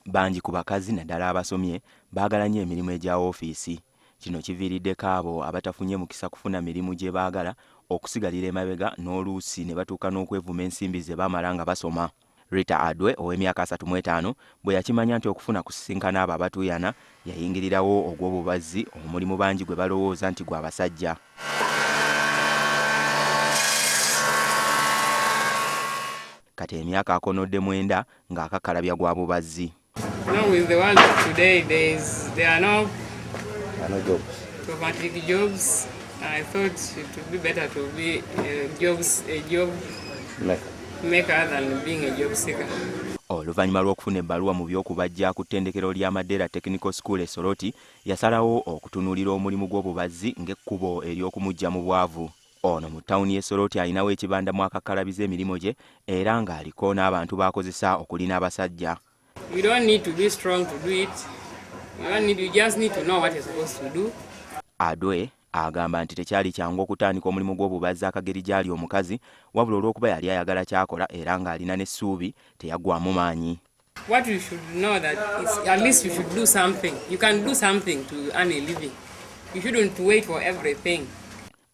Bangi ku bakazi naddala abasomye baagala nnyo emirimu egya woofiisi. Kino kiviiriddeko abo abatafunye mukisa kufuna mirimu gye baagala okusigalira emabega n'oluusi ne batuuka n'okwevuma ensimbi ze baamala nga basoma. Rita Adwe ow'emyaka 35 bwe yakimanya nti okufuna kusisinkana abo abatuuyana yayingirirawo ogw'obubazzi, omulimu bangi gwe balowooza nti gwa basajja. Kati emyaka akonodde 9 ng'akakkalabya gwa bubazzi. With the world of today, there are no jobs. Automatic jobs. I thought it would be better to be a job maker than being a job seeker. Oluvannyuma lw'okufuna ebbaluwa mu by'okubajja ku ttendekero lya Madeira Technical School e Soroti, yasalawo okutunuulira omulimu gw'obubazzi ng'ekkubo ery'okumuggya mu bwavu. Ono mu ttawuni y'e Soroti alinawo ekibanda mu akakkalabiza emirimu gye era ng'aliko n'abantu b'akozesa okulina abasajja. You don't need to be strong to do it. You just need to know what you're supposed to do. Adwe agamba nti tekyali kyangu okutandika omulimu gw'obubazzi akageri gy'ali omukazi, wabula olw'okuba yali ayagala kyakola era ng'alina n'essuubi teyaggwaamu maanyi. What you should know that is, at least you should do something. You can do something to earn a living. You shouldn't wait for everything.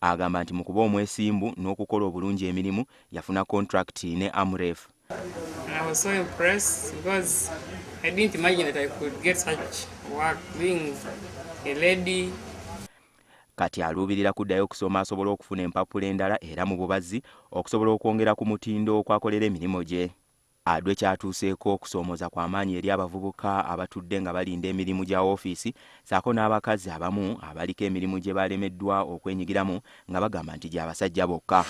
Agamba nti mu kuba omwesimbu n'okukola obulungi emirimu yafuna contract ne Amref. I was so impressed because I didn't imagine that I could get such work being a lady. Kati aluubirira kuddayo okusoma asobola okufuna empapula endala era mu bubazzi okusobola okwongera ku mutindo okwakolera emirimu gye. Adwe kyatuuseeko okusoomoza kw'amaanyi eri abavubuka abatudde nga balinda emirimu gya woofiisi ssaako n'abakazi abamu abaliko emirimu gye balemeddwa okwenyigiramu nga bagamba nti gy'abasajja bokka.